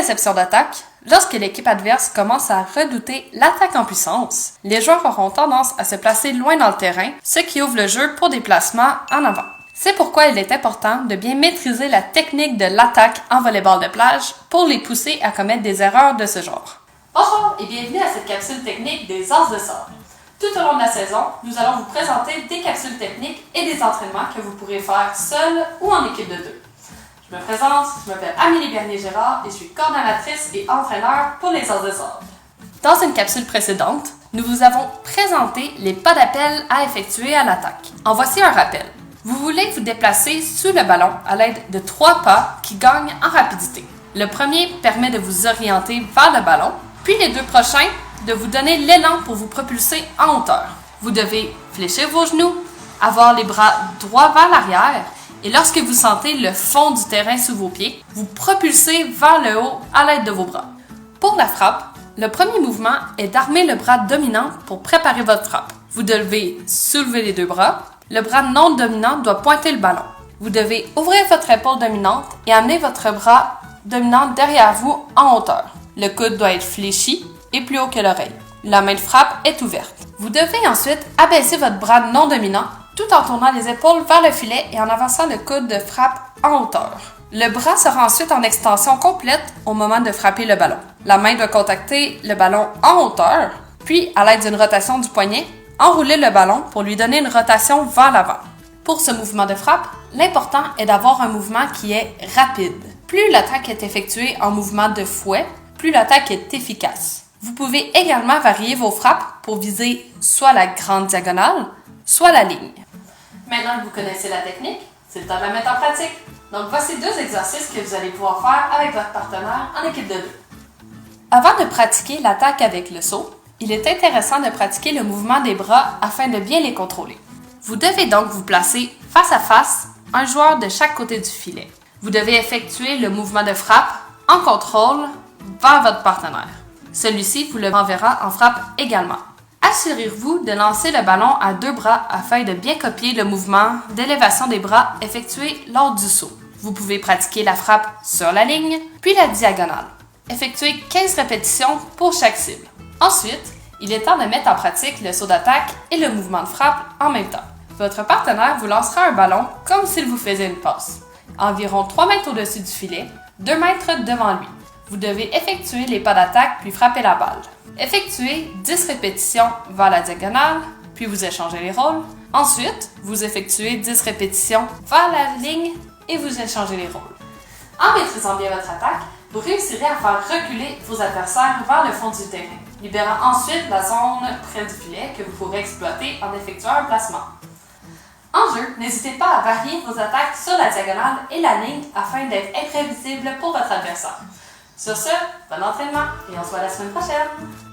réception d'attaque, lorsque l'équipe adverse commence à redouter l'attaque en puissance, les joueurs auront tendance à se placer loin dans le terrain, ce qui ouvre le jeu pour des placements en avant. C'est pourquoi il est important de bien maîtriser la technique de l'attaque en volleyball de plage pour les pousser à commettre des erreurs de ce genre. Bonjour et bienvenue à cette capsule technique des As de sable. Tout au long de la saison, nous allons vous présenter des capsules techniques et des entraînements que vous pourrez faire seul ou en équipe de deux. Je me présente, je m'appelle Amélie Bernier-Gérard et je suis coordonnatrice et entraîneur pour les As de sable. Dans une capsule précédente, nous vous avons présenté les pas d'appel à effectuer à l'attaque. En voici un rappel. Vous voulez vous déplacer sous le ballon à l'aide de 3 pas qui gagnent en rapidité. Le premier permet de vous orienter vers le ballon, puis les 2 prochains de vous donner l'élan pour vous propulser en hauteur. Vous devez fléchir vos genoux, avoir les bras droits vers l'arrière, et lorsque vous sentez le fond du terrain sous vos pieds, vous propulsez vers le haut à l'aide de vos bras. Pour la frappe, le premier mouvement est d'armer le bras dominant pour préparer votre frappe. Vous devez soulever les 2 bras. Le bras non dominant doit pointer le ballon. Vous devez ouvrir votre épaule dominante et amener votre bras dominant derrière vous en hauteur. Le coude doit être fléchi et plus haut que l'oreille. La main de frappe est ouverte. Vous devez ensuite abaisser votre bras non dominant tout en tournant les épaules vers le filet et en avançant le coude de frappe en hauteur. Le bras sera ensuite en extension complète au moment de frapper le ballon. La main doit contacter le ballon en hauteur, puis à l'aide d'une rotation du poignet, enrouler le ballon pour lui donner une rotation vers l'avant. Pour ce mouvement de frappe, l'important est d'avoir un mouvement qui est rapide. Plus l'attaque est effectuée en mouvement de fouet, plus l'attaque est efficace. Vous pouvez également varier vos frappes pour viser soit la grande diagonale, soit la ligne. Maintenant que vous connaissez la technique, c'est le temps de la mettre en pratique. Donc voici 2 exercices que vous allez pouvoir faire avec votre partenaire en équipe de 2. Avant de pratiquer l'attaque avec le saut, il est intéressant de pratiquer le mouvement des bras afin de bien les contrôler. Vous devez donc vous placer face à face, un joueur de chaque côté du filet. Vous devez effectuer le mouvement de frappe en contrôle vers votre partenaire. Celui-ci vous le renverra en frappe également. Assurez-vous de lancer le ballon à 2 bras afin de bien copier le mouvement d'élévation des bras effectué lors du saut. Vous pouvez pratiquer la frappe sur la ligne, puis la diagonale. Effectuez 15 répétitions pour chaque cible. Ensuite, il est temps de mettre en pratique le saut d'attaque et le mouvement de frappe en même temps. Votre partenaire vous lancera un ballon comme s'il vous faisait une passe. Environ 3 mètres au-dessus du filet, 2 mètres devant lui. Vous devez effectuer les pas d'attaque puis frapper la balle. Effectuez 10 répétitions vers la diagonale, puis vous échangez les rôles. Ensuite, vous effectuez 10 répétitions vers la ligne et vous échangez les rôles. En maîtrisant bien votre attaque, vous réussirez à faire reculer vos adversaires vers le fond du terrain, libérant ensuite la zone près du filet que vous pourrez exploiter en effectuant un placement. En jeu, n'hésitez pas à varier vos attaques sur la diagonale et la ligne afin d'être imprévisible pour votre adversaire. Sur ce, bon entraînement et on se voit la semaine prochaine!